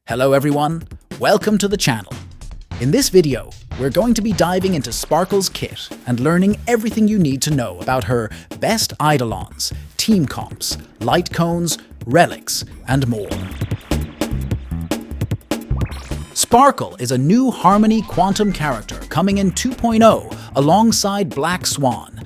Hello everyone, welcome to the channel. In this video, we're going to be diving into Sparkle's kit and learning everything you need to know about her best Eidolons, team comps, light cones, relics, and more. Sparkle is a new Harmony Quantum character coming in 2.0 alongside Black Swan.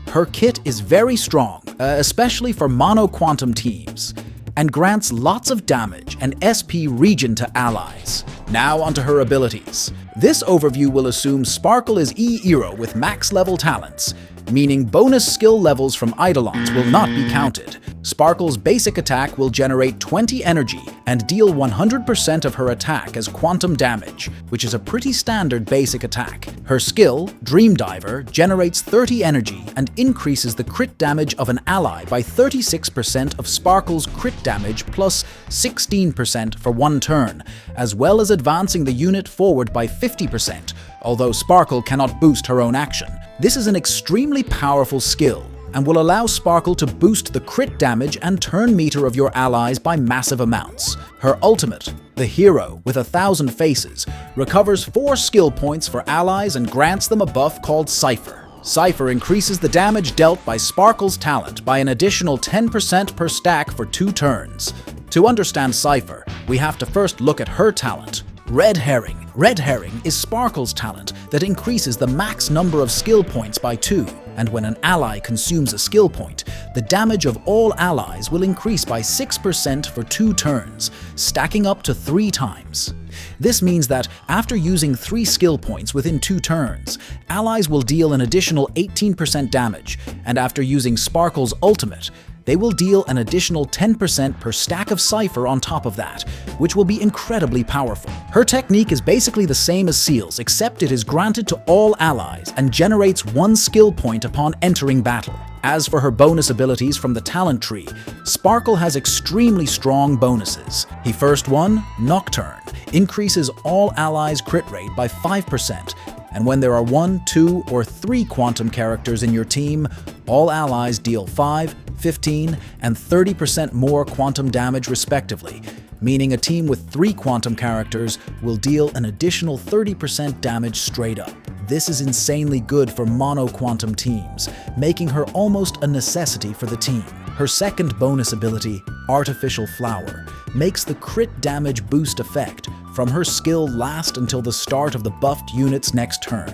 Her kit is very strong, especially for mono quantum teams, and grants lots of damage and SP regen to allies. Now onto her abilities. This overview will assume Sparkle is E-Hero with max level talents, meaning bonus skill levels from Eidolons will not be counted. Sparkle's basic attack will generate 20 energy and deal 100% of her attack as quantum damage, which is a pretty standard basic attack. Her skill, Dream Diver, generates 30 energy and increases the crit damage of an ally by 36% of Sparkle's crit damage plus 16% for one turn, as well as advancing the unit forward by 50%, although Sparkle cannot boost her own action. This is an extremely powerful skill and will allow Sparkle to boost the crit damage and turn meter of your allies by massive amounts. Her ultimate, the Hero with 1,000 Faces, recovers 4 skill points for allies and grants them a buff called Cypher. Cypher increases the damage dealt by Sparkle's talent by an additional 10% per stack for 2 turns. To understand Cypher, we have to first look at her talent, Red Herring. Red Herring is Sparkle's talent that increases the max number of skill points by 2, and when an ally consumes a skill point, the damage of all allies will increase by 6% for 2 turns, stacking up to 3 times. This means that after using 3 skill points within 2 turns, allies will deal an additional 18% damage, and after using Sparkle's ultimate, they will deal an additional 10% per stack of Cypher on top of that, which will be incredibly powerful. Her technique is basically the same as Seal's, except it is granted to all allies and generates 1 skill point upon entering battle. As for her bonus abilities from the talent tree, Sparkle has extremely strong bonuses. The first one, Nocturne, increases all allies' crit rate by 5%, and when there are 1, 2, or 3 quantum characters in your team, all allies deal 5, 15, and 30% more quantum damage respectively, meaning a team with 3 quantum characters will deal an additional 30% damage straight up. This is insanely good for mono quantum teams, making her almost a necessity for the team. Her second bonus ability, Artificial Flower, makes the crit damage boost effect from her skill last until the start of the buffed unit's next turn,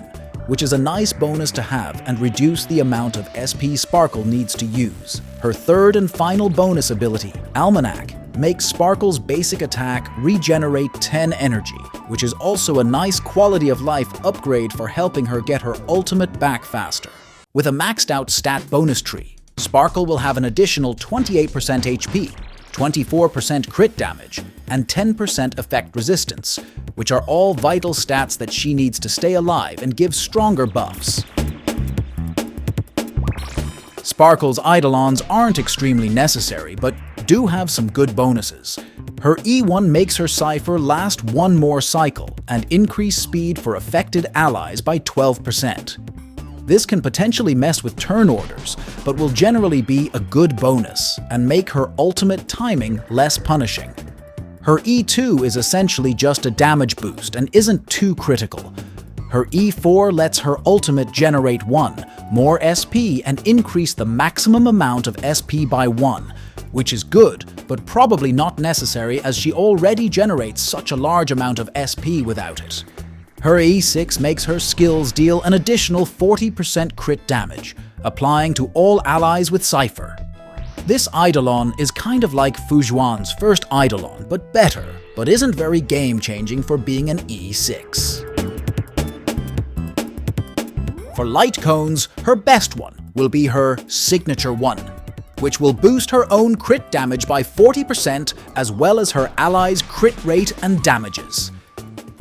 which is a nice bonus to have and reduce the amount of SP Sparkle needs to use. Her third and final bonus ability, Almanac, makes Sparkle's basic attack regenerate 10 energy, which is also a nice quality of life upgrade for helping her get her ultimate back faster. With a maxed out stat bonus tree, Sparkle will have an additional 28% HP, 24% crit damage, and 10% effect resistance, which are all vital stats that she needs to stay alive and give stronger buffs. Sparkle's Eidolons aren't extremely necessary, but do have some good bonuses. Her E1 makes her Cypher last 1 more cycle and increase speed for affected allies by 12%. This can potentially mess with turn orders, but will generally be a good bonus and make her ultimate timing less punishing. Her E2 is essentially just a damage boost and isn't too critical. Her E4 lets her ultimate generate 1 more SP and increase the maximum amount of SP by 1, which is good, but probably not necessary as she already generates such a large amount of SP without it. Her E6 makes her skills deal an additional 40% crit damage, applying to all allies with Cypher. This Eidolon is kind of like Fujuan's first Eidolon, but better, but isn't very game-changing for being an E6. For light cones, her best one will be her Signature 1, which will boost her own crit damage by 40% as well as her allies' crit rate and damages.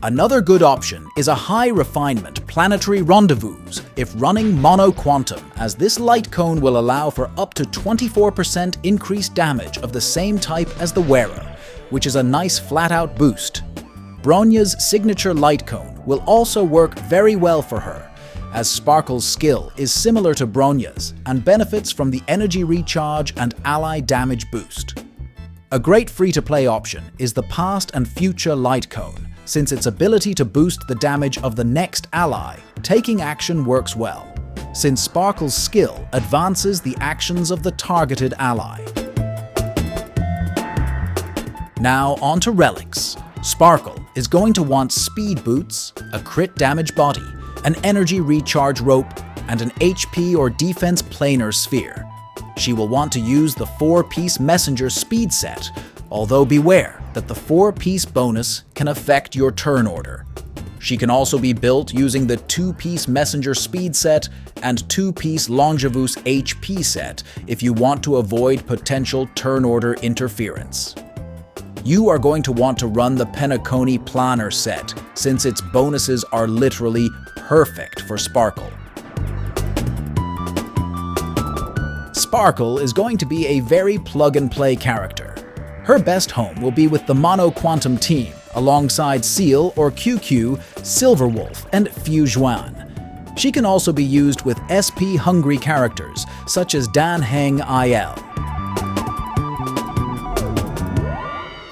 Another good option is a high refinement Planetary Rendezvous if running mono quantum, as this light cone will allow for up to 24% increased damage of the same type as the wearer, which is a nice flat-out boost. Bronya's Signature Light Cone will also work very well for her, as Sparkle's skill is similar to Bronya's and benefits from the energy recharge and ally damage boost. A great free-to-play option is the Past and Future Light Cone, since its ability to boost the damage of the next ally. Taking action works well, since Sparkle's skill advances the actions of the targeted ally. Now on to Relics. Sparkle is going to want speed boots, a crit damage body, an energy recharge rope, and an HP or defense planar sphere. She will want to use the 4-piece messenger speed set, although beware that the 4-piece bonus can affect your turn order. She can also be built using the 2-piece messenger speed set and 2-piece Longevous HP set if you want to avoid potential turn order interference. You are going to want to run the Penacony Planner set, since its bonuses are literally perfect for Sparkle. Sparkle is going to be a very plug-and-play character. Her best home will be with the Mono Quantum team, alongside Seal or QQ, Silverwolf, and Fujuan. She can also be used with SP-hungry characters, such as Dan Heng IL.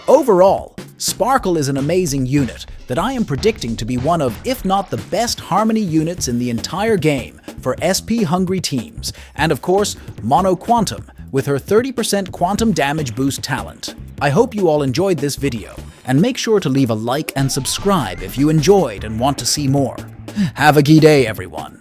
Overall, Sparkle is an amazing unit that I am predicting to be one of, if not the best Harmony units in the entire game for SP-hungry teams, and of course, Mono Quantum, with her 30% quantum damage boost talent. I hope you all enjoyed this video, and make sure to leave a like and subscribe if you enjoyed and want to see more. Have a good day, everyone.